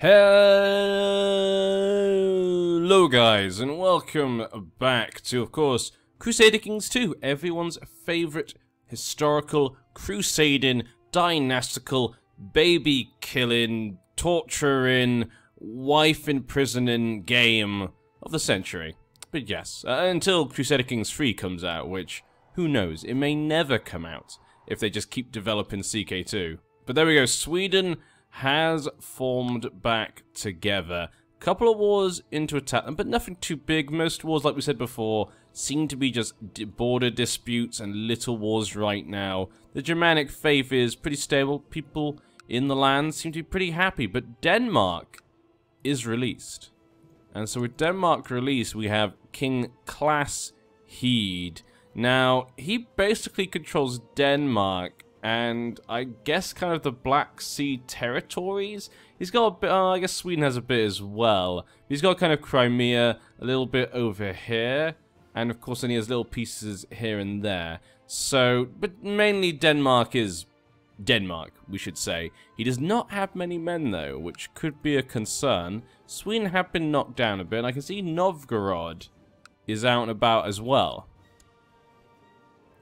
Hello guys, and welcome back to, of course, Crusader Kings 2, everyone's favourite historical, crusading, dynastical, baby-killing, torturing, wife-imprisoning game of the century. But yes, until Crusader Kings 3 comes out, which, who knows, it may never come out if they just keep developing CK2. But there we go, Sweden has formed back together. Couple of wars into attack them, but nothing too big. Most wars, like we said before, seem to be just border disputes and little wars right now. The Germanic faith is pretty stable. People in the land seem to be pretty happy, but Denmark is released. And so with Denmark released, we have King Claes Heed. Now, he basically controls Denmark and I guess kind of the Black Sea territories. He's got a bit, I guess Sweden has a bit as well. He's got kind of Crimea, a little bit over here, and of course then he has little pieces here and there. So, but mainly Denmark is Denmark, we should say. He does not have many men though, which could be a concern. Sweden have been knocked down a bit, and I can see Novgorod is out and about as well.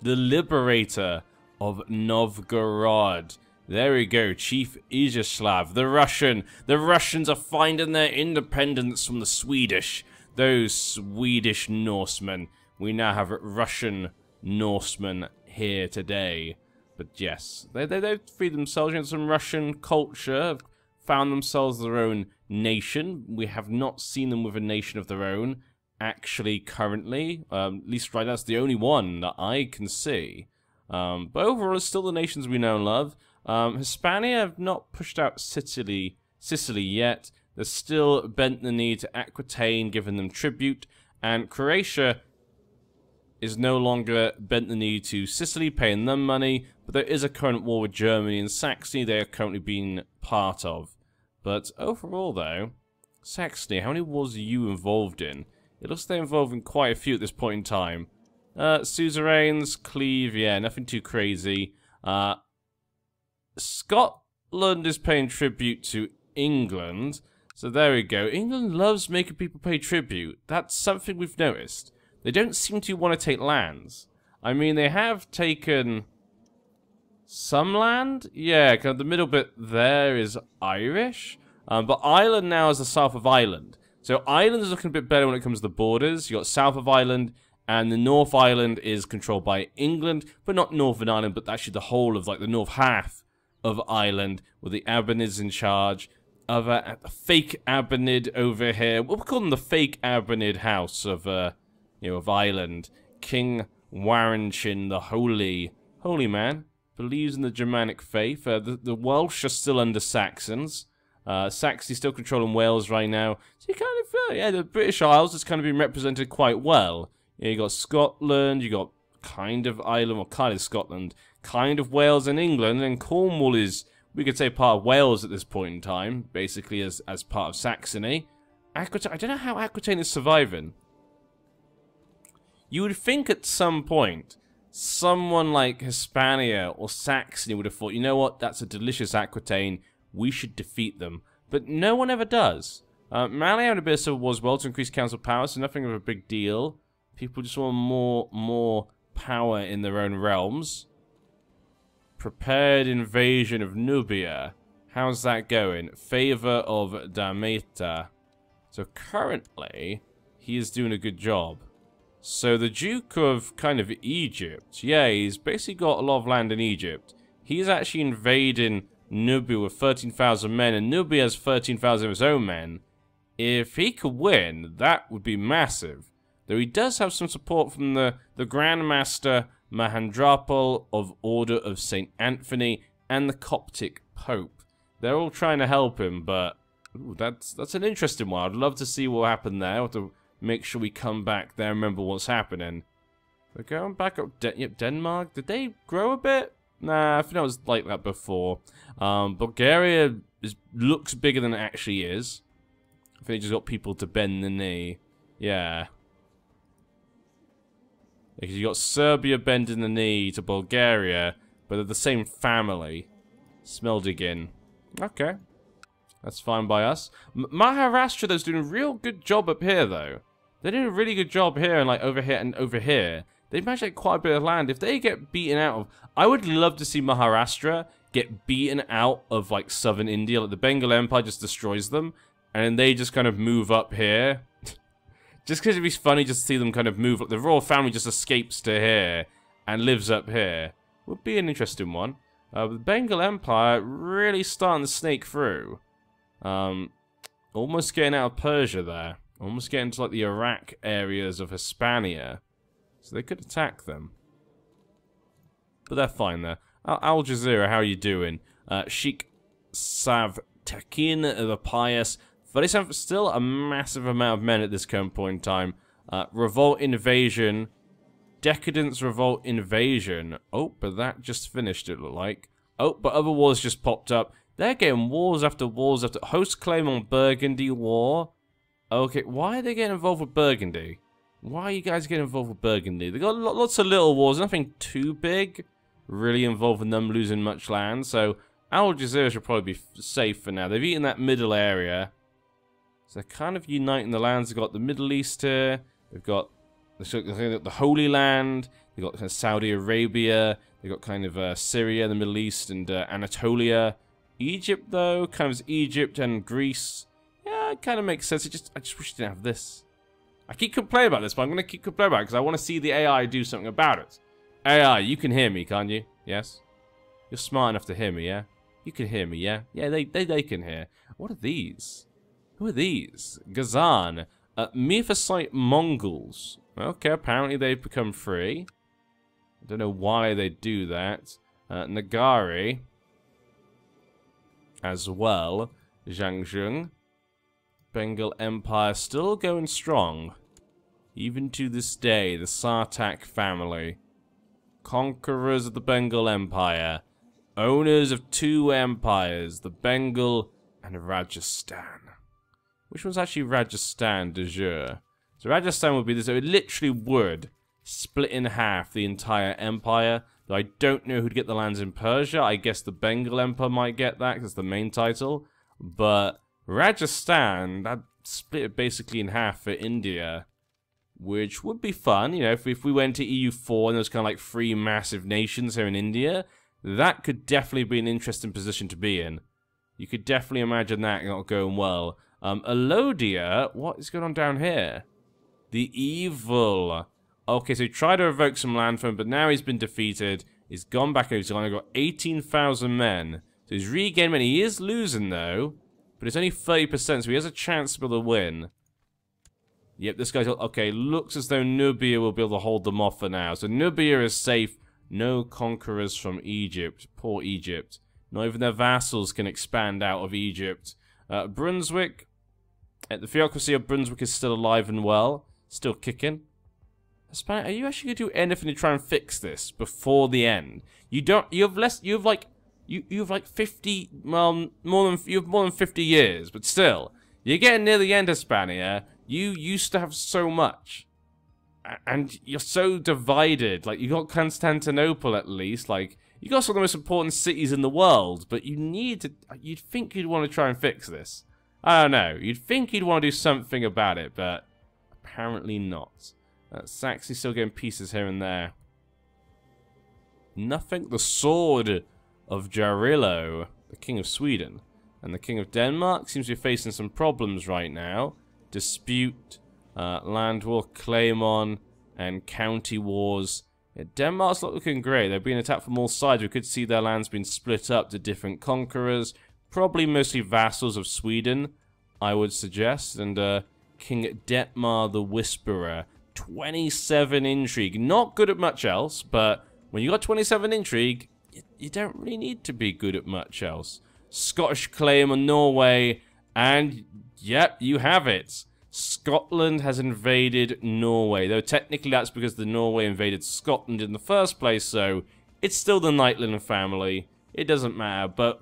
The Liberator of Novgorod. There we go, Chief Iziaslav, the Russian. The Russians are finding their independence from the Swedish. Those Swedish Norsemen. We now have Russian Norsemen here today. But yes, they've freed themselves into some Russian culture, have found themselves their own nation. We have not seen them with a nation of their own, actually, currently. At least right now, that's the only one that I can see. But overall, it's still the nations we know and love. Hispania have not pushed out Sicily yet. They're still bent the knee to Aquitaine, giving them tribute. And Croatia is no longer bent the knee to Sicily, paying them money. But there is a current war with Germany and Saxony they are currently being part of. But overall, though, Saxony, how many wars are you involved in? It looks like they're involved in quite a few at this point in time. Suzerains, Cleve, yeah, nothing too crazy. Scotland is paying tribute to England. So there we go. England loves making people pay tribute. That's something we've noticed. They don't seem to want to take lands. I mean, they have taken some land. Yeah, kind of the middle bit there is Irish. But Ireland now is the south of Ireland. So Ireland is looking a bit better when it comes to the borders. You got south of Ireland, and the North Island is controlled by England, but not Northern Ireland, but actually the whole of, like, the north half of Ireland, with the Abanids in charge. Other fake Abanid over here. We'll call them the fake Abanid house of, of Ireland. King Warrenchin, the holy man, believes in the Germanic faith. The Welsh are still under Saxons. Saxony still controlling Wales right now. So you kind of, yeah, the British Isles is kind of being represented quite well. Yeah, you got Scotland, you got kind of Ireland, or kind of Scotland, kind of Wales and England, and Cornwall is, we could say, part of Wales at this point in time, basically as part of Saxony. Aquitaine, I don't know how Aquitaine is surviving. You would think at some point, someone like Hispania or Saxony would have thought, you know what, that's a delicious Aquitaine, we should defeat them. But no one ever does. Mali had a bit of civil war as well to increase council power, so nothing of a big deal. People just want more power in their own realms. Prepared invasion of Nubia. How's that going? Favor of Damietta. So currently, he is doing a good job. So the Duke of kind of Egypt, yeah, he's basically got a lot of land in Egypt. He's actually invading Nubia with 13,000 men, and Nubia has 13,000 of his own men. If he could win, that would be massive. Though he does have some support from the Grand Master Mahandrapal of Order of St. Anthony and the Coptic Pope. They're all trying to help him, but ooh, that's an interesting one. I'd love to see what happened there. I'll have to make sure we come back there and remember what's happening. We're going back up. Yep, Denmark. Did they grow a bit? Nah, I think I was like that before. Bulgaria looks bigger than it actually is. I think they just got people to bend the knee. Yeah. Because you got Serbia bending the knee to Bulgaria, but they're the same family. Smeldegin. Okay. That's fine by us. Maharashtra, though, is doing a real good job up here, though. They're doing a really good job here and, like, over here and over here. They've managed to get quite a bit of land. If they get beaten out of... I would love to see Maharashtra get beaten out of, like, southern India. Like, the Bengal Empire just destroys them. And then they just kind of move up here. Just because it'd be funny just to see them kind of move. Like, the royal family just escapes to here and lives up here. Would be an interesting one. The Bengal Empire really starting to snake through. Almost getting out of Persia there. Almost getting to, like, the Iraq areas of Hispania. So they could attack them. But they're fine there. Al Jazeera, how are you doing? Sheikh Savtakin, the Pious. 37, still a massive amount of men at this current point in time. Revolt Invasion. Decadence Revolt Invasion. Oh, but that just finished, it looked like. Oh, but other wars just popped up. They're getting wars after wars after... Host claim on Burgundy War. Okay, why are they getting involved with Burgundy? Why are you guys getting involved with Burgundy? They got lots of little wars, nothing too big. Really involving them losing much land. So, Al Jazeera should probably be safe for now. They've eaten that middle area. So they're kind of uniting the lands. They've got the Middle East here. They've got the Holy Land. They've got kind of Saudi Arabia. They've got kind of Syria, the Middle East, and Anatolia. Egypt, though, kind of Egypt and Greece. Yeah, it kind of makes sense. I just wish it didn't have this. I keep complaining about this, but I'm going to keep complaining about it because I want to see the AI do something about it. AI, you can hear me, can't you? Yes? You're smart enough to hear me, yeah? You can hear me, yeah? Yeah, they can hear. What are these? Who are these? Gazan. Mephosite Mongols. Okay, apparently they've become free. I don't know why they do that. Nagari. As well. Zhangzhung. Bengal Empire still going strong. Even to this day, the Sartak family. Conquerors of the Bengal Empire. Owners of two empires, the Bengal and Rajasthan. Which one's actually Rajasthan de jure? So Rajasthan would be this. It literally would split in half the entire empire. Though I don't know who'd get the lands in Persia. I guess the Bengal Empire might get that because it's the main title. But Rajasthan, that split it basically in half for India. Which would be fun, you know, if we went to EU4 and there was kind of like 3 massive nations here in India, that could definitely be an interesting position to be in. You could definitely imagine that not going well. Alodia, what is going on down here? The Evil. Okay, so he tried to evoke some land from him, but now he's been defeated. He's gone back over. He's only got 18,000 men. So he's regained men. He is losing, though, but it's only 30%, so he has a chance to be able to win. Yep, this guy's... Okay, looks as though Nubia will be able to hold them off for now. So Nubia is safe. No conquerors from Egypt. Poor Egypt. Not even their vassals can expand out of Egypt. Brunswick. The theocracy of Brunswick is still alive and well. Still kicking. Hispanic, are you actually going to do anything to try and fix this before the end? You don't... You have less... You have like... You have like 50... Well, you have more than 50 years, but still. You're getting near the end, Hispania. You used to have so much. And you're so divided. Like, you got Constantinople, at least. Like, you got some of the most important cities in the world. But you need to... You'd think you'd want to try and fix this. I don't know. You'd think you'd want to do something about it, but... Apparently not. Saxony's still getting pieces here and there. Nothing. The sword of Jarillo, the king of Sweden. And the king of Denmark seems to be facing some problems right now. Dispute, land war, claim on, and county wars. Yeah, Denmark's not looking great. They're being attacked from all sides. We could see their lands being split up to different conquerors. Probably mostly vassals of Sweden, I would suggest. And King Detmar the Whisperer. 27 intrigue. Not good at much else, but when you got 27 intrigue, you don't really need to be good at much else. Scottish claim on Norway, and yep, you have it. Scotland has invaded Norway, though technically that's because the Norway invaded Scotland in the first place, so it's still the Knightland family. It doesn't matter, but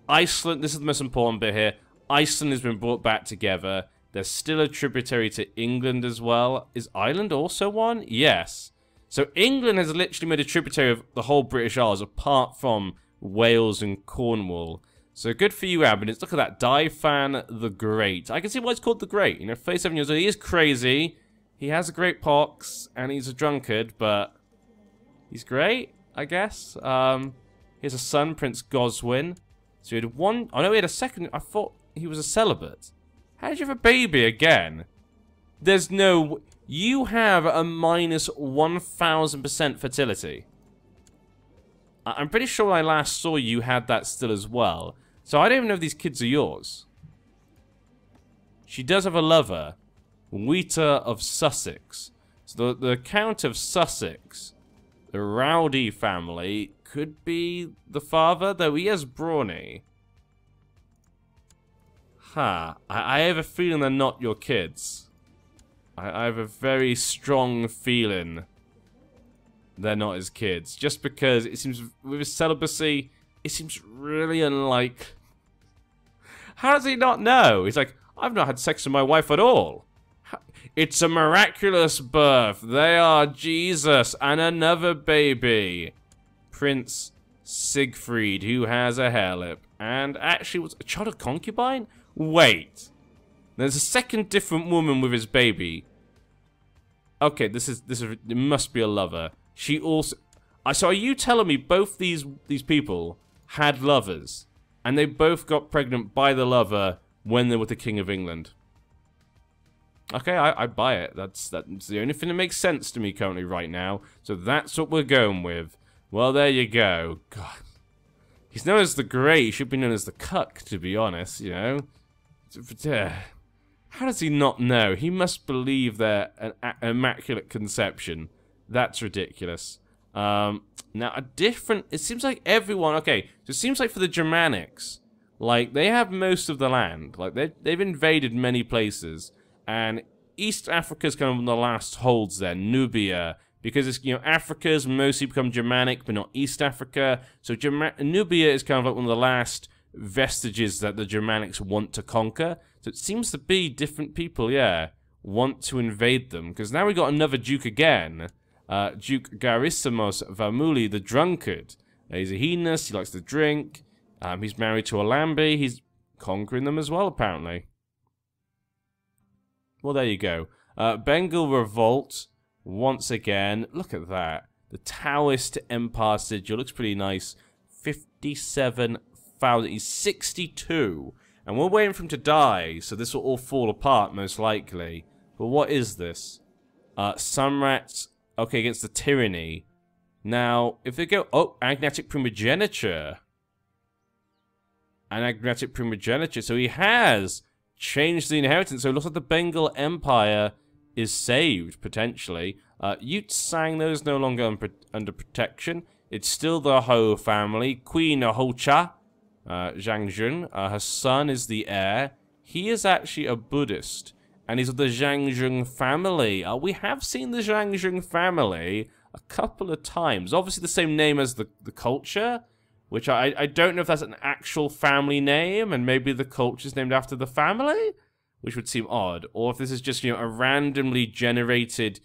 Iceland, this is the most important bit here, Iceland has been brought back together. There's still a tributary to England as well. Is Ireland also one? Yes. So England has literally made a tributary of the whole British Isles, apart from Wales and Cornwall. So good for you, Abinets. Look at that. Daifan the Great. I can see why it's called the Great. You know, 37 years old. He is crazy. He has a great pox, and he's a drunkard, but he's great, I guess. He has a son, Prince Goswin. So he had one... Oh, no, he had a second... I thought he was a celibate. How did you have a baby again? There's no... You have a minus 1,000% fertility. I'm pretty sure when I last saw you had that still as well. So I don't even know if these kids are yours. She does have a lover. Wheater of Sussex. So the Count of Sussex, the Rowdy family, could be the father, though he has brawny. Huh. I have a feeling they're not your kids. I have a very strong feeling they're not his kids. Just because it seems, with his celibacy, it seems really unlikely. How does he not know? He's like, I've not had sex with my wife at all. It's a miraculous birth. They are Jesus and another baby. Prince Siegfried, who has a hair lip. And actually was a child of concubine? Wait. There's a second different woman with his baby. Okay, this is it must be a lover. She also... So are you telling me both these people had lovers, and they both got pregnant by the lover when they were the King of England? Okay, I buy it. That's the only thing that makes sense to me currently right now. So that's what we're going with. Well, there you go. God. He's known as the Grey. He should be known as the Cuck, to be honest, you know? How does he not know? He must believe they're an immaculate conception. That's ridiculous. Now, a different... It seems like everyone... Okay, so it seems like for the Germanics, like, they have most of the land. Like, they've invaded many places. And East Africa's kind of one of the last holds there. Nubia. Because, it's, you know, Africa's mostly become Germanic, but not East Africa. So Nubia is kind of like one of the last vestiges that the Germanics want to conquer. So it seems to be different people, yeah, want to invade them. Because now we got another Duke again. Duke Garissimos Vermuli, the drunkard. He's a hedonist, he likes to drink. He's married to a Lambi. He's conquering them as well, apparently. Well, there you go. Bengal Revolt, once again. Look at that. The Taoist Empire sigil looks pretty nice. 57,000. He's 62. And we're waiting for him to die, so this will all fall apart, most likely. But what is this? Samrat, okay, against the tyranny. Now, if they go... Oh, agnatic primogeniture. An agnatic primogeniture. So he has changed the inheritance. So it looks like the Bengal Empire is saved, potentially. Yutsang, though, is no longer under protection. It's still the Ho family. Queen Hocha. Zhang Jun. Her son is the heir. He is actually a Buddhist, and he's of the Zhang Jun family. We have seen the Zhang Jun family a couple of times. Obviously the same name as the culture, which I don't know if that's an actual family name, and maybe the culture is named after the family, which would seem odd. Or if this is just, you know, a randomly generated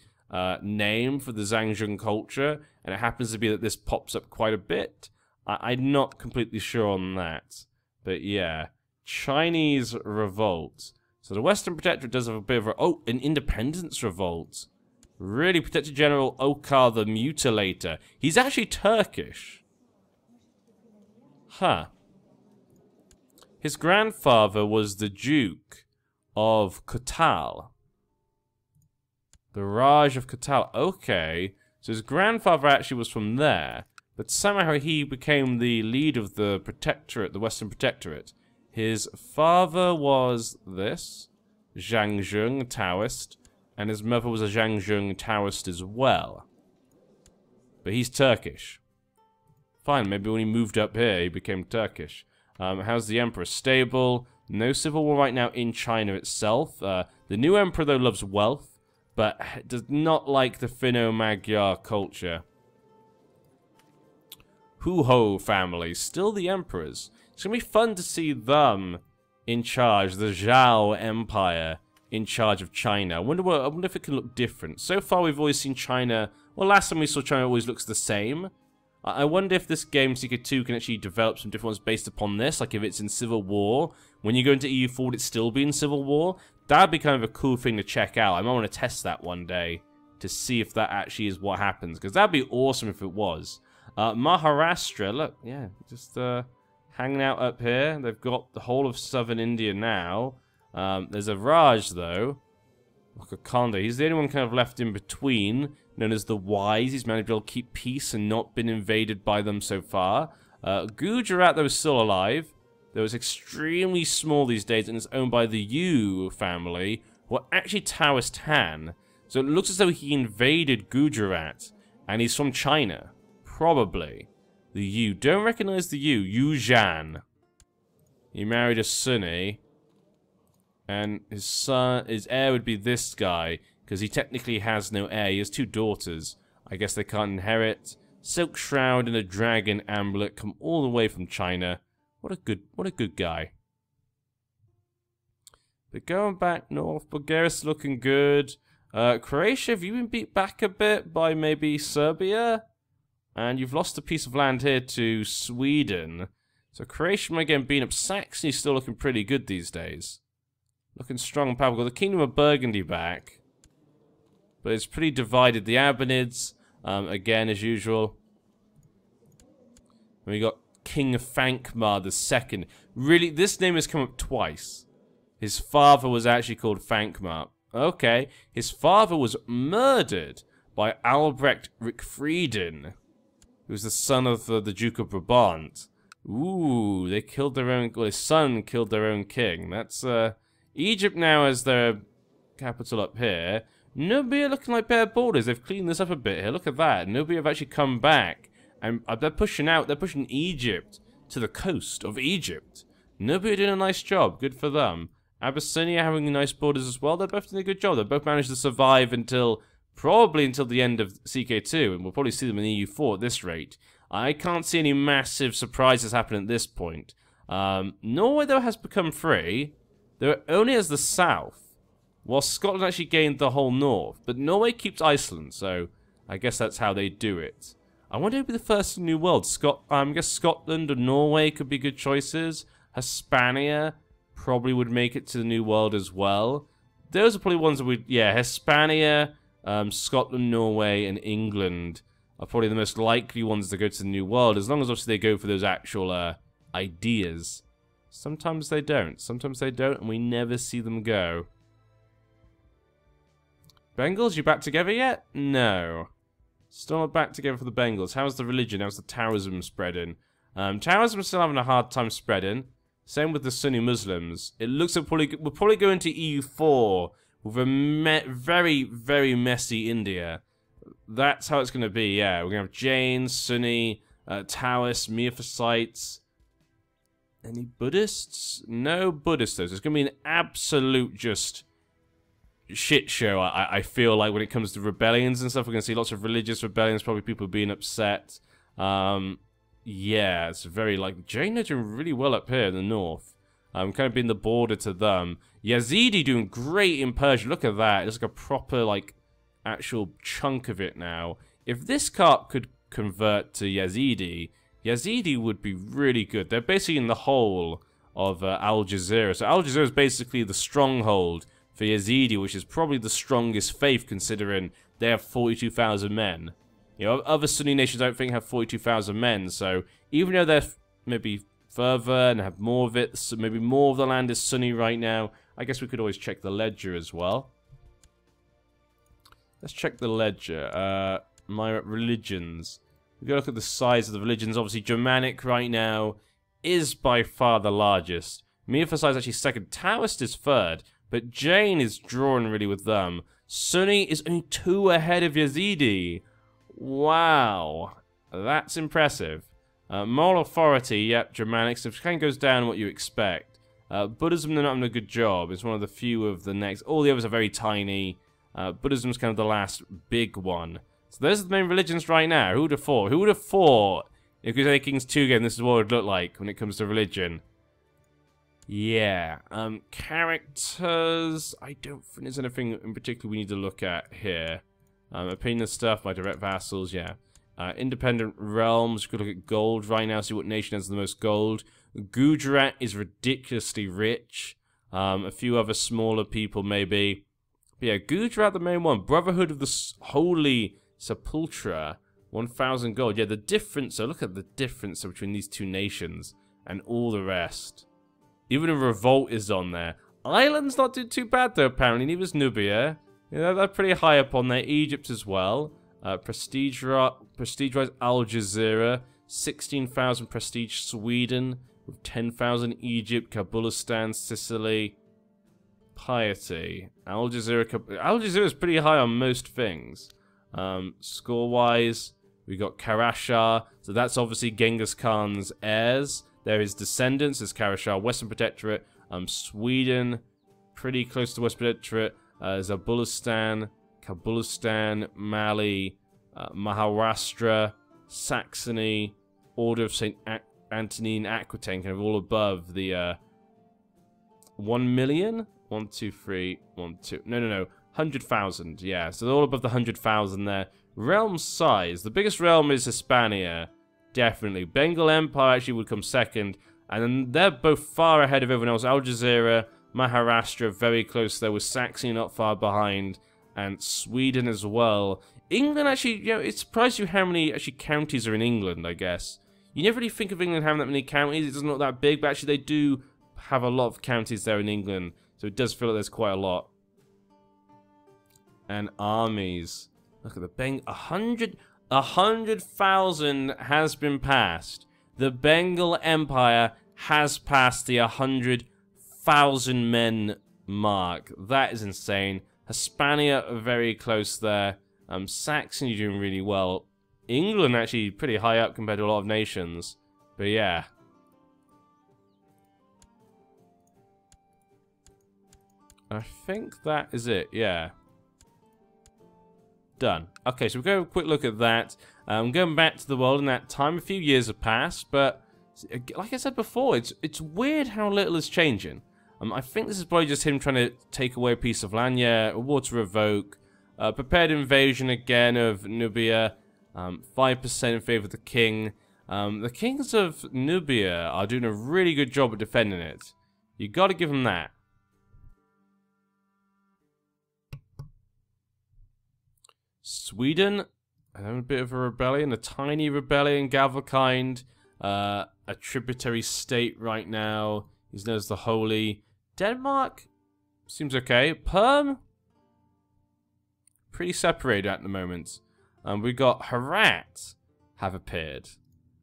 name for the Zhang Jun culture, and it happens to be that this pops up quite a bit. I'm not completely sure on that. But yeah, Chinese revolt. So the Western Protectorate does have a bit of a... Oh, an independence revolt. Really, Protector General Okar the Mutilator. He's actually Turkish. Huh. His grandfather was the Duke of Kotal. The Raj of Kotal. Okay. So his grandfather actually was from there. But somehow he became the lead of the Protectorate, the Western Protectorate. His father was this, Zhang Jung, Taoist, and his mother was a Zhang Jung Taoist as well. But he's Turkish. Fine, maybe when he moved up here, he became Turkish. How's the Emperor? Stable. No civil war right now in China itself. The new Emperor, though, loves wealth, but does not like the Finno-Magyar culture. Hu-Ho family, still the emperors. It's going to be fun to see them in charge, the Zhao Empire in charge of China. I wonder if it can look different. So far we've always seen China, well, last time we saw China always looks the same. I wonder if this game, CK2, can actually develop some different ones based upon this. Like if it's in Civil War, when you go into EU4, would it still be in Civil War? That'd be kind of a cool thing to check out. I might want to test that one day to see if that actually is what happens. Because that'd be awesome if it was. Maharashtra, look, yeah, just hanging out up here. They've got the whole of southern India now. There's a Raj, though. Wakakanda, he's the only one kind of left in between, known as the Wise. He's managed to be able to keep peace and not been invaded by them so far. Gujarat, though, is still alive. Though it's extremely small these days, and it's owned by the Yu family, who are actually Taoist Han. So it looks as though he invaded Gujarat, and he's from China. Probably. The Yu. Don't recognize the Yu. Yu Zhan. He married a Sunni. And his heir would be this guy, because he technically has no heir. He has 2 daughters. I guess they can't inherit. Silk Shroud and a dragon amulet come all the way from China. What a good guy. But going back north, Bulgaria's looking good. Croatia, have you been beat back a bit by maybe Serbia? And you've lost a piece of land here to Sweden. So Croatia might get beaten up. Saxony's still looking pretty good these days. Looking strong and powerful. Got the Kingdom of Burgundy back. But it's pretty divided. The Abbanids, again, as usual. And we got King Fankmar II. Really, this name has come up twice. His father was actually called Fankmar. Okay. His father was murdered by Albrecht Rickfrieden, who was the son of the Duke of Brabant. Ooh, they killed their own... Well, his son killed their own king. That's, Egypt now has their capital up here. Nubia looking like bare borders. They've cleaned this up a bit here. Look at that. Nubia have actually come back. And they're pushing out. They're pushing Egypt to the coast of Egypt. Nubia doing a nice job. Good for them. Abyssinia having nice borders as well. They're both doing a good job. They both managed to survive until... Probably until the end of CK2. And we'll probably see them in EU4 at this rate. I can't see any massive surprises happening at this point. Norway, though, has become free. They're only as the south, while Scotland actually gained the whole north. But Norway keeps Iceland, so I guess that's how they do it. I wonder who would be the first in the New World. I guess Scotland or Norway could be good choices. Hispania probably would make it to the New World as well. Those are probably ones that would... Yeah, Hispania, Scotland, Norway, and England are probably the most likely ones to go to the New World, as long as obviously they go for those actual ideas. Sometimes they don't. Sometimes they don't, and we never see them go. Bengals, you back together yet? No. Still not back together for the Bengals. How's the religion? How's the Taoism spreading? Taoism's still having a hard time spreading. Same with the Sunni Muslims. It looks like we'll probably go into EU4 with a very, very messy India. That's how it's going to be, yeah. We're going to have Jains, Sunni, Taoists, Miaphysites. Any Buddhists? No Buddhists, though. So it's going to be an absolute just shit show, I feel like, when it comes to rebellions and stuff. We're going to see lots of religious rebellions, probably people being upset. Yeah, it's very, like, Jain are doing really well up here in the north. Kind of being the border to them. Yazidi doing great in Persia. Look at that. It's like a proper, like, actual chunk of it now. If this cart could convert to Yazidi, Yazidi would be really good. They're basically in the whole of Al Jazeera. So Al Jazeera is basically the stronghold for Yazidi, which is probably the strongest faith, considering they have 42,000 men. You know, other Sunni nations I don't think have 42,000 men, so even though they're maybe further and have more of it, so maybe more of the land is Sunni right now, I guess we could always check the ledger as well. Let's check the ledger. My religions. We gotta look at the size of the religions. Obviously, Germanic right now is by far the largest. Miaphysites is actually second. Taoist is third, but Jain is drawing really with them. Sunni is only 2 ahead of Yazidi. Wow, that's impressive. Moral authority, yep, Germanic, so it kind of goes down what you expect. Buddhism, they're not doing a good job. It's one of the few of the next. All the others are very tiny. Buddhism's kind of the last big one. So those are the main religions right now. Who would have thought? Who would have thought if Crusader Kings 2 again, this is what it would look like when it comes to religion? Yeah. Characters, I don't think there's anything in particular we need to look at here. Opinion stuff, my direct vassals, yeah. Independent realms. We could look at gold right now, see what nation has the most gold. Gujarat is ridiculously rich. A few other smaller people maybe. But yeah, Gujarat the main one. Brotherhood of the Holy Sepulchre. 1,000 gold. Yeah, the difference. So look at the difference between these two nations and all the rest. Even a revolt is on there. Ireland's not doing too bad though, apparently. Neither is Nubia. Yeah, they're pretty high up on there. Egypt as well. Prestige-wise, Al Jazeera. 16,000 prestige. Sweden with 10,000. Egypt, Kabulistan, Sicily. Piety. Al Jazeera is pretty high on most things. Score-wise, we got Karashar. So that's obviously Genghis Khan's heirs. They're his descendants. Is Karashar, Western Protectorate. Sweden, pretty close to Western Protectorate. Zabulistan, Kabulistan, Mali, Maharashtra, Saxony, Order of St. Anthony and Aquitaine, kind of all above the 1 million? 1, 2, 3, 1, 2. No. 100,000, yeah. So they're all above the 100,000 there. Realm size. The biggest realm is Hispania. Definitely. Bengal Empire actually would come second. And then they're both far ahead of everyone else. Al Jazeera, Maharashtra, very close there, with Saxony not far behind. And Sweden as well. England actually, you know, it surprised you how many actually counties are in England, I guess. You never really think of England having that many counties. It doesn't look that big, but actually they do have a lot of counties there in England. So it does feel like there's quite a lot. And armies. Look at the Bengal. 100,000 has been passed. The Bengal Empire has passed the 100,000 men mark. That is insane. Hispania are very close there. Saxony doing really well. England actually pretty high up compared to a lot of nations. But yeah. I think that is it, yeah. Done. Okay, so we'll go have a quick look at that. Going back to the world in that time, a few years have passed, but like I said before, it's weird how little is changing. I think this is probably just him trying to take away a piece of land. Yeah, a war to revoke. Prepared invasion again of Nubia. 5% in favor of the king. The kings of Nubia are doing a really good job at defending it. You got to give them that. Sweden, a bit of a rebellion, a tiny rebellion, Galvakind, a tributary state right now. He's known as the Holy. Denmark seems okay. Perm, pretty separated at the moment. We got Herat have appeared.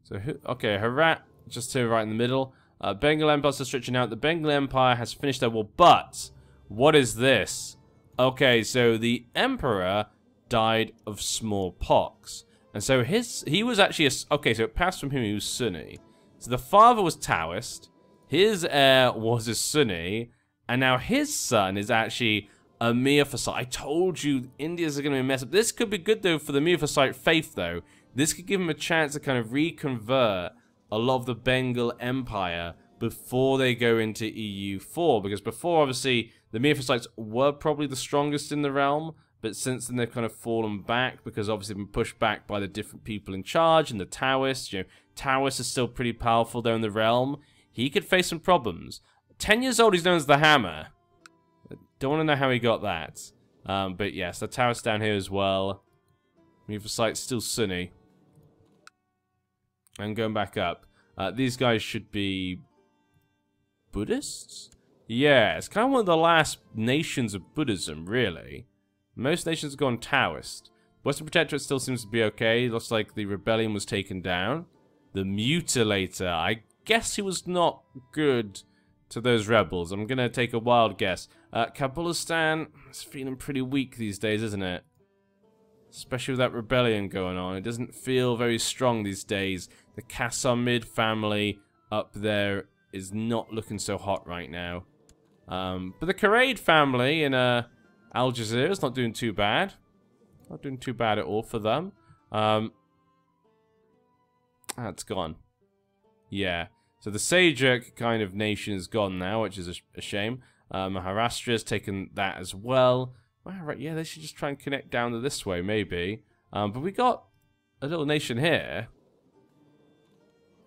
So okay, Herat just here right in the middle. Bengal Empire is stretching out. The Bengal Empire has finished their war, but what is this? Okay, so the Emperor died of smallpox, and so he was actually okay. So it passed from him. He was Sunni. So the father was Taoist. His heir was a Sunni, and now his son is actually a Miaphysite. I told you India's going to be a mess up. This could be good though for the Miaphysite faith though. This could give him a chance to kind of reconvert a lot of the Bengal Empire before they go into EU4, because before obviously the Miaphysites were probably the strongest in the realm. But since then, they've kind of fallen back because obviously they've been pushed back by the different people in charge and the Taoists. You know, Taoists is still pretty powerful there in the realm. He could face some problems. 10 years old, he's known as the Hammer. Don't want to know how he got that. But yes, the Taoists down here as well. Miaphysite's still Sunni. And going back up. These guys should be Buddhists? Yeah, it's kind of one of the last nations of Buddhism, really. Most nations have gone Taoist. Western Protectorate still seems to be okay. Looks like the rebellion was taken down. The Mutilator. I guess he was not good to those rebels. I'm going to take a wild guess. Kabulistan is feeling pretty weak these days, isn't it? Especially with that rebellion going on. It doesn't feel very strong these days. The Kassamid family up there is not looking so hot right now. But the Karaid family in Al Jazeera is not doing too bad. Not doing too bad at all for them. That's gone. Yeah. So the Sajak kind of nation is gone now, which is a shame. Maharashtra has taken that as well. Right, yeah, they should just try and connect down to this way, maybe. But we got a little nation here.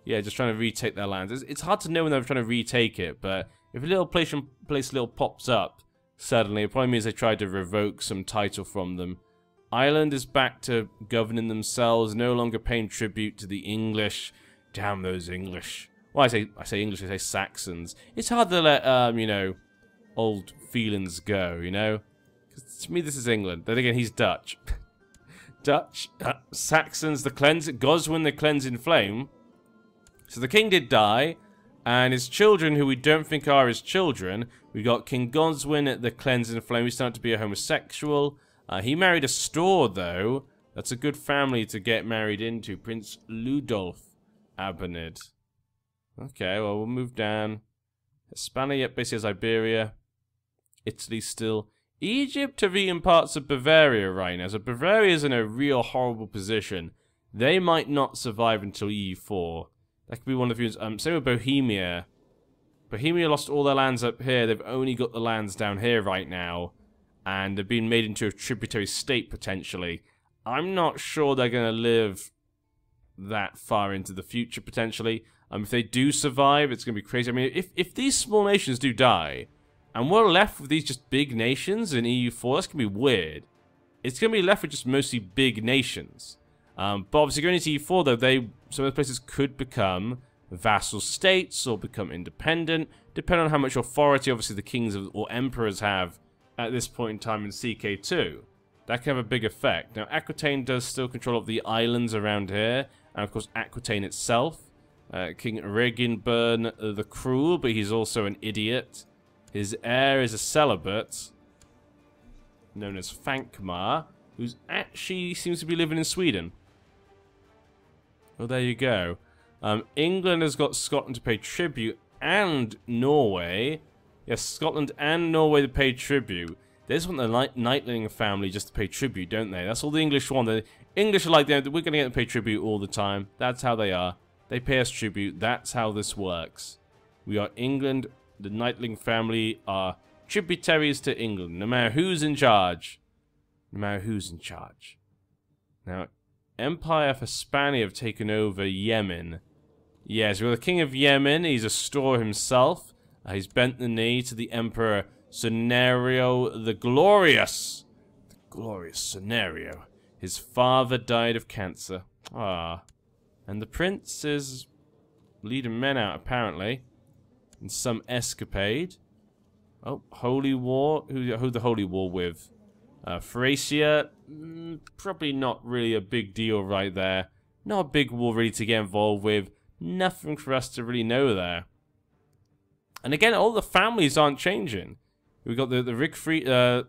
Yeah, just trying to retake their lands. It's hard to know when they're trying to retake it, but if a little place pops up, suddenly it probably means they tried to revoke some title from them. Ireland is back to governing themselves, no longer paying tribute to the English. Damn those English. Well, I say English, I say Saxons. It's hard to let, you know, old feelings go, you know? 'Cause to me, this is England. Then again, he's Dutch. Dutch, Saxons, the Goswin, the cleansing flame. So the king did die, and his children, who we don't think are his children, we got King Goswin, the cleansing flame. He's starting to be a homosexual. He married a store, though. That's a good family to get married into. Prince Ludolf Abonid. Okay, well, we'll move down. Hispania, basically has Iberia. Italy still. Egypt are in parts of Bavaria right now. So Bavaria's in a real horrible position. They might not survive until EU4. That could be one of the views. Same with Bohemia. Bohemia lost all their lands up here. They've only got the lands down here right now. And they've been made into a tributary state, potentially. I'm not sure they're going to live that far into the future, potentially. If they do survive, it's going to be crazy. I mean, if these small nations do die, and we're left with these just big nations in EU4, that's going to be weird. It's going to be left with just mostly big nations. But obviously going into EU4, though, some of the places could become vassal states or become independent, depending on how much authority, obviously, the kings or emperors have at this point in time in CK2. That can have a big effect. Now, Aquitaine does still control the islands around here, and of course Aquitaine itself. King Reginburn the Cruel, but he's also an idiot. His heir is a celibate, known as Fankmar, who's actually seems to be living in Sweden. Well, there you go. England has got Scotland to pay tribute, and Norway. Yes, Scotland and Norway to pay tribute. They just want the Knightling family just to pay tribute, don't they? That's all the English want. The English are like, we're going to get them to pay tribute all the time. That's how they are. They pay us tribute. That's how this works. We are England. The Knightling family are tributaries to England, no matter who's in charge. No matter who's in charge. Now, Empire of Hispania have taken over Yemen. Yes, we're the king of Yemen. He's a store himself. He's bent the knee to the Emperor Scenario the Glorious. The glorious Scenario. His father died of cancer. Ah. And the prince is leading men out, apparently, in some escapade. Oh, Holy War. Who the Holy War with? Thracia. Probably not really a big deal right there. Not a big war really to get involved with. Nothing for us to really know there. And again, all the families aren't changing. We've got the Rigfried,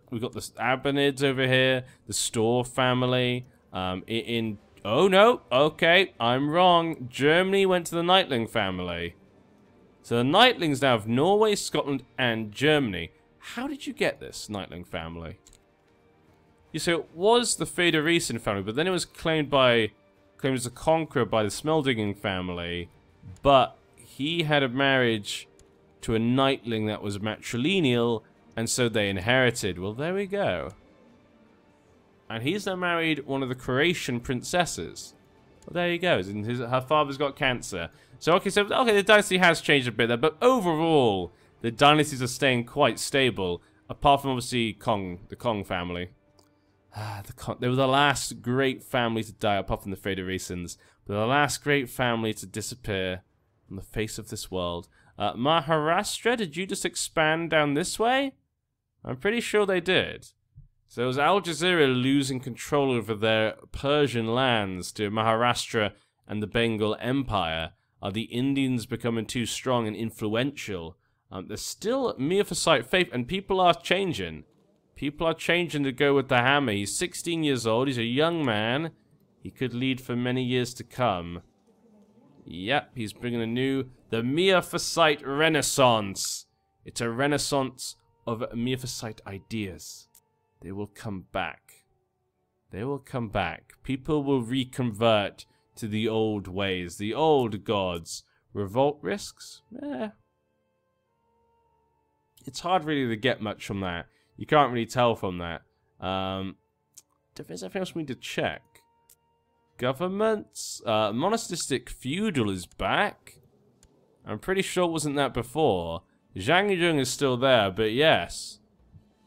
we've got the Abonids over here, the Store family. Oh no, okay, I'm wrong. Germany went to the Knightling family. So the Knightlings now have Norway, Scotland, and Germany. How did you get this, Knightling family? You see, it was the Federation family, but then it was claimed as a conqueror by the Smeldingen family. But he had a marriage to a knightling that was matrilineal, and so they inherited. Well, there we go. And he's now married one of the Croatian princesses. Well, there you go. And her father's got cancer. So, okay, the dynasty has changed a bit there, but overall, the dynasties are staying quite stable, apart from, obviously, the Kong family. They were the last great family to die, apart from the Federations, but the last great family to disappear on the face of this world. Maharashtra, did you just expand down this way? I'm pretty sure they did. So it was Al Jazeera losing control over their Persian lands to Maharashtra and the Bengal Empire. Are the Indians becoming too strong and influential? There's still Miaphysite faith, and people are changing. People are changing to go with the hammer. He's 16 years old. He's a young man. He could lead for many years to come. Yep, he's bringing the Miaphysite Renaissance. It's a renaissance of Miaphysite ideas. They will come back. They will come back. People will reconvert to the old ways, the old gods. Revolt risks? It's hard really to get much from that. You can't really tell from that. There's anything else we need to check. government. Monastic feudal is back. I'm pretty sure it wasn't that before. Zhang is still there, but yes.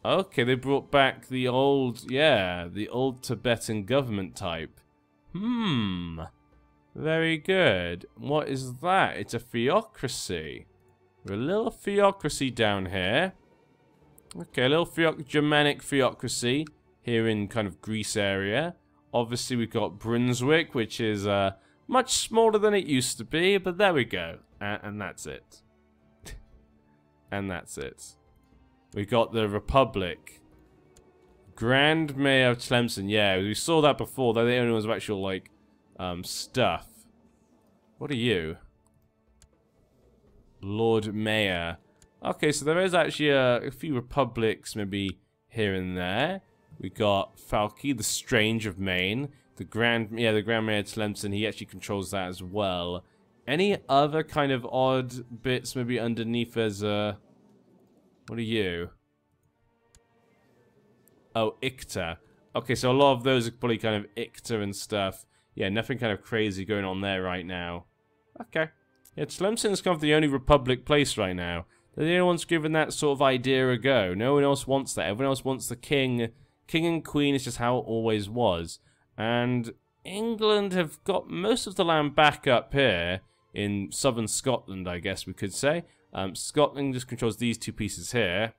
Okay, they brought back the old, yeah, the old Tibetan government type. Very good. What is that? It's a theocracy. A little theocracy down here. Okay, a little Germanic theocracy here in kind of Greece area. Obviously, we've got Brunswick, which is much smaller than it used to be, but there we go. And that's it. And that's it. We got the Republic. Grand Mayor of Tlemcen. Yeah, we saw that before. They're the only ones with actual, like, stuff. What are you? Lord Mayor. Okay, so there is actually a few republics maybe here and there. We got Falki, the Strange of Maine. The Grand Mayor of Tlemcen, he actually controls that as well. Any other kind of odd bits maybe underneath as a... What are you? Oh, Icta. Okay, so a lot of those are probably kind of Icta and stuff. Yeah, nothing kind of crazy going on there right now. Okay. Yeah, Tlemcen's kind of the only Republic place right now. They're the only ones giving that sort of idea a go. No one else wants that. Everyone else wants the king. King and queen is just how it always was. And England have got most of the land back up here in southern Scotland, I guess we could say. Scotland just controls these two pieces here.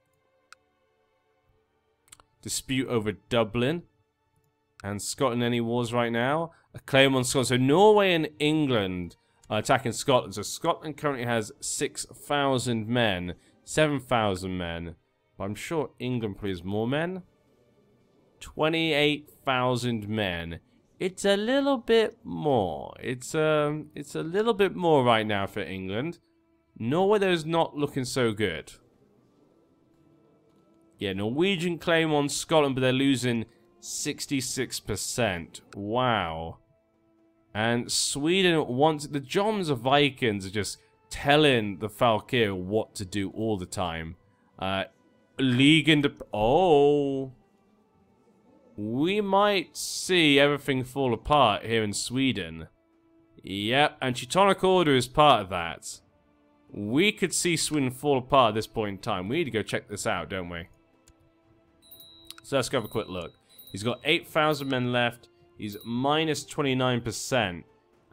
Dispute over Dublin. And Scotland, any wars right now? A claim on Scotland. So Norway and England are attacking Scotland. So Scotland currently has 6,000 men. 7,000 men. But I'm sure England probably has more men. 28,000 men. It's a little bit more. It's a little bit more right now for England. Norway, though, is not looking so good. Yeah, Norwegian claim on Scotland, but they're losing 66%. Wow. And Sweden wants... The Jomsvikings are just telling the Valkyr what to do all the time. League and... Oh... We might see everything fall apart here in Sweden. Yep, and Teutonic Order is part of that. We could see Sweden fall apart at this point in time. We need to go check this out, don't we? So let's go have a quick look. He's got 8,000 men left. He's minus 29%. And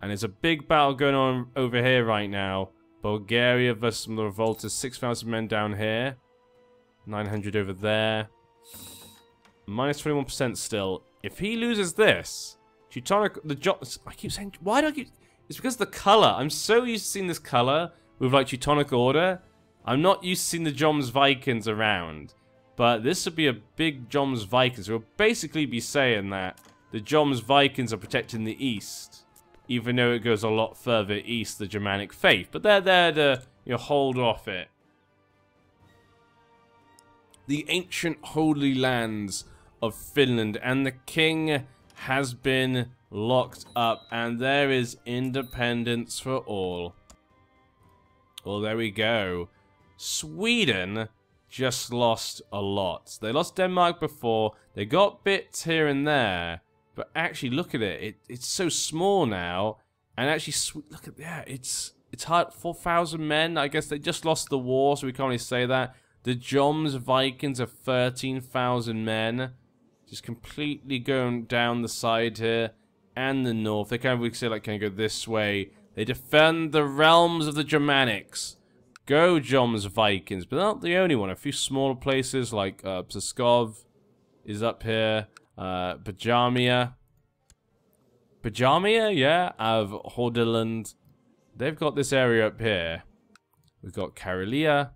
there's a big battle going on over here right now. Bulgaria versus the revolters. 6,000 men down here. 900 over there. Minus 21% still. If he loses this, Teutonic... I keep saying... Why do I keep... It's because of the colour. I'm so used to seeing this colour with, like, Teutonic Order. I'm not used to seeing the Jomsvikings around. But this would be a big Jomsvikings. We'll basically be saying that the Jomsvikings are protecting the East. Even though it goes a lot further east, the Germanic faith. But they're there to, you know, hold off it. The ancient holy lands of Finland, and the king has been locked up, and there is independence for all. Well, there we go. Sweden just lost a lot. They lost Denmark before. They got bits here and there, but actually look at it. It's so small now, and actually look at that. It's hard. 4,000 men. I guess they just lost the war, so we can't really say that. The Jomsvikings are 13,000 men. Just completely going down the side here. And the north. They kind of, we say, like, can go this way. They defend the realms of the Germanics. Go, Jomsvikings. But they're not the only one. A few smaller places, like Pskov is up here. Bajamia. Bajamia, yeah, of Hordaland. They've got this area up here. We've got Karelia.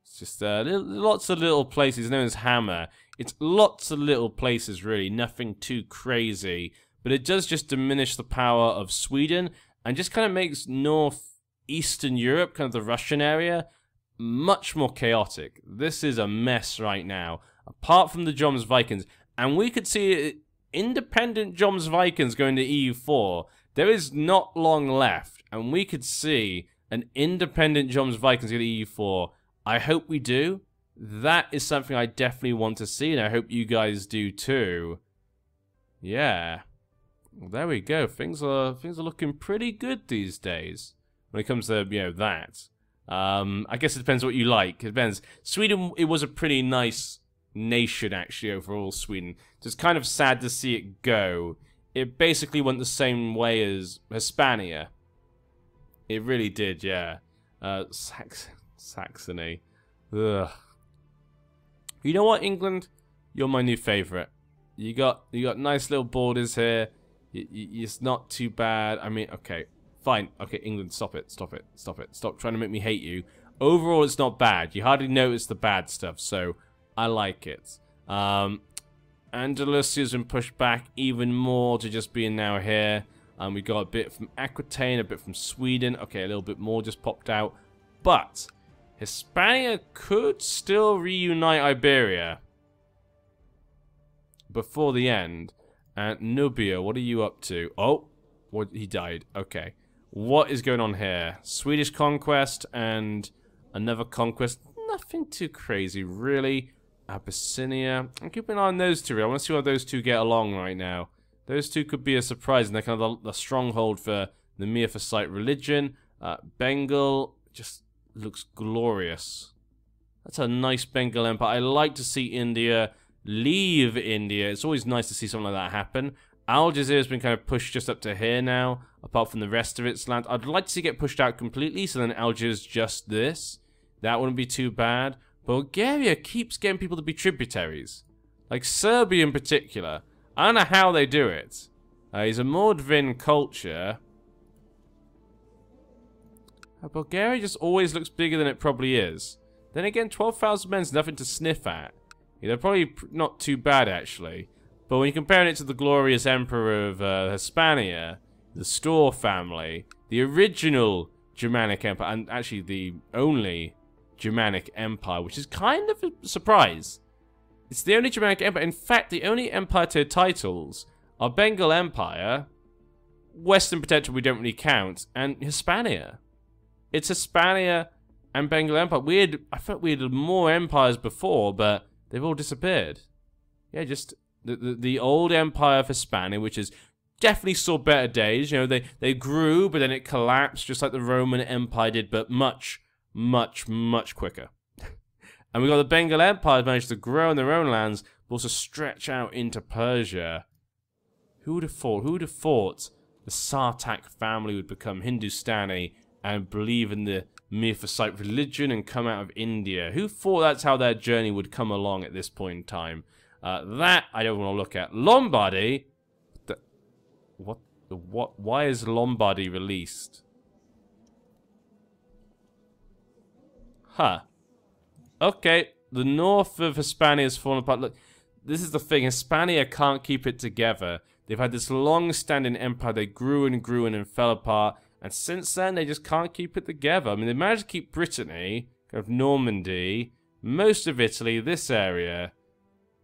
It's just lots of little places known as Hammer. It's lots of little places, really. Nothing too crazy. But it does just diminish the power of Sweden and just kind of makes northeastern Europe, kind of the Russian area, much more chaotic. This is a mess right now. Apart from the Jomsvikings. And we could see independent Jomsvikings going to EU4. There is not long left. And we could see an independent Jomsvikings go to EU4. I hope we do. That is something I definitely want to see, and I hope you guys do too. Yeah. Well, there we go. Things are looking pretty good these days when it comes to, you know, that. I guess it depends what you like. It depends. Sweden, it was a pretty nice nation, actually, overall, Sweden. It's kind of sad to see it go. It basically went the same way as Hispania. It really did, yeah. Saxony. Ugh. You know what, England? You're my new favourite. You got nice little borders here. It's not too bad. I mean, okay, fine. Okay, England, stop it. Stop trying to make me hate you. Overall, it's not bad. You hardly notice the bad stuff, so I like it. Andalusia's been pushed back even more to just being now here. We got a bit from Aquitaine, a bit from Sweden. Okay, a little bit more just popped out. But Hispania could still reunite Iberia before the end. And Nubia, what are you up to? Oh, what, he died. Okay. What is going on here? Swedish conquest and another conquest. Nothing too crazy, really. Abyssinia. I'm keeping an eye on those two. I want to see how those two get along right now. Those two could be a surprise, and they're kind of the stronghold for the Miaphysite religion. Bengal just looks glorious. That's a nice Bengal empire. I like to see India leave India. It's always nice to see something like that happen. Algeria has been kind of pushed just up to here now, apart from the rest of its land. I'd like to see it get pushed out completely, so then Algiers just this. That wouldn't be too bad. Bulgaria keeps getting people to be tributaries. Like Serbia in particular. I don't know how they do it. He's a Mordvin culture. Bulgaria just always looks bigger than it probably is. Then again, 12,000 men's nothing to sniff at. They're probably not too bad, actually. But when you're comparing it to the glorious emperor of Hispania, the Store family, the original Germanic empire, and actually the only Germanic empire, which is kind of a surprise. It's the only Germanic empire. In fact, the only empire tier titles are Bengal Empire, Western Protectorate we don't really count, and Hispania. It's Hispania and Bengal Empire. I thought we had more empires before, but they've all disappeared. Yeah, just the old empire of Hispania, which is definitely saw better days. You know, they grew, but then it collapsed, just like the Roman Empire did, but much, much, much quicker. And we got the Bengal Empire managed to grow in their own lands, but also stretch out into Persia. Who would have thought? Who would have thought the Sartak family would become Hindustani and believe in the Miaphysite religion and come out of India? Who thought that's how their journey would come along at this point in time? That I don't want to look at. Lombardy? What? Why is Lombardy released? Huh. Okay, the north of Hispania has fallen apart. Look, this is the thing. Hispania can't keep it together. They've had this long-standing empire. They grew and grew and then fell apart. And since then, they just can't keep it together. I mean, they managed to keep Brittany, kind of Normandy, most of Italy, this area.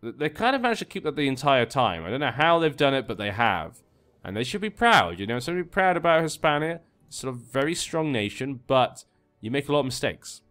They kind of managed to keep that the entire time. I don't know how they've done it, but they have. And they should be proud, you know. So be proud about Hispania. Sort of very strong nation, but you make a lot of mistakes.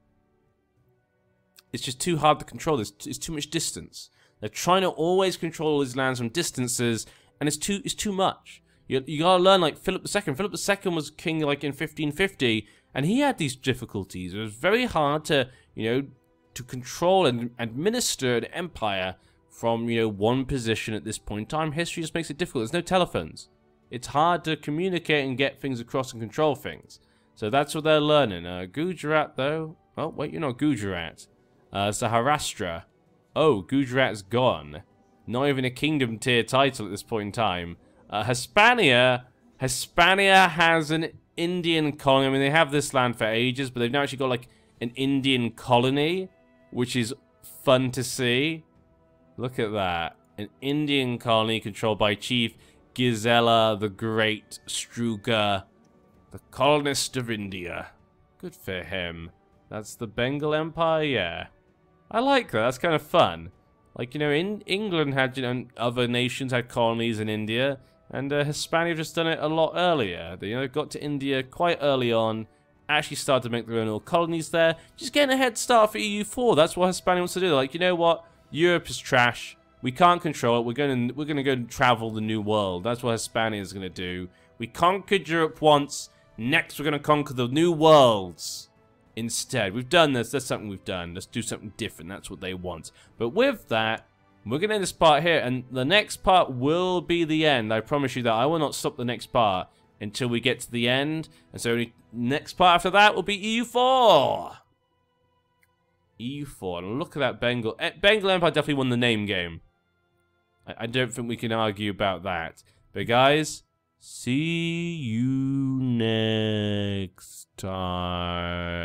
It's just too hard to control. It's too much distance. They're trying to always control all these lands from distances, and it's too much. You gotta learn, like Philip II. Philip II was king like in 1550, and he had these difficulties. It was very hard to, you know, to control and administer an empire from, you know, one position at this point in time. History just makes it difficult. There's no telephones. It's hard to communicate and get things across and control things. So that's what they're learning. Gujarat, though. Oh, wait, you're not Gujarat. Saharashtra. Oh, Gujarat's gone. Not even a kingdom tier title at this point in time. Hispania has an Indian colony. I mean, they have this land for ages, but they've now actually got like an Indian colony, which is fun to see. Look at that. An Indian colony controlled by Chief Gisela the Great Struga, the colonist of India. Good for him. That's the Bengal Empire, yeah. I like that. That's kind of fun. Like, you know, in England had, you know, other nations had colonies in India, and Hispania just done it a lot earlier. They, you know, got to India quite early on, actually started to make their own little colonies there, just getting a head start for EU4. That's what Hispania wants to do. Like, you know what? Europe is trash. We can't control it. We're gonna go and travel the new world. That's what Hispania is gonna do. We conquered Europe once. Next, we're gonna conquer the new worlds instead. We've done this. That's something we've done. Let's do something different. That's what they want. But with that, we're gonna end this part here, and the next part will be the end. I promise you that. I will not stop the next part until we get to the end. And so the next part after that will be EU4. EU4. And look at that Bengal. Bengal Empire definitely won the name game. I don't think we can argue about that. But guys, see you next time.